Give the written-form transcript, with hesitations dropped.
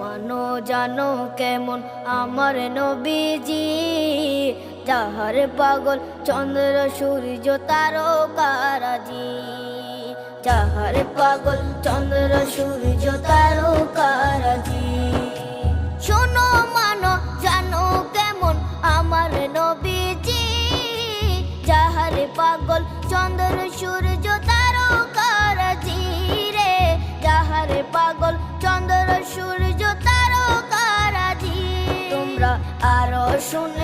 মানো জানো কেমন আমার নবীজি, যাহার পাগল চন্দ্র সূর্য তারকারাজি, যাহার পাগল চন্দ্র সূর্য তারকারাজি। শোনো মানো জানো কেমন আমার নবীজি, যাহার পাগল চন্দ্র সূর্য তারকারাজি রে, যাহার পাগল চন্দ্র সূর্য তারকারাজি। তোমরা আরো শুনে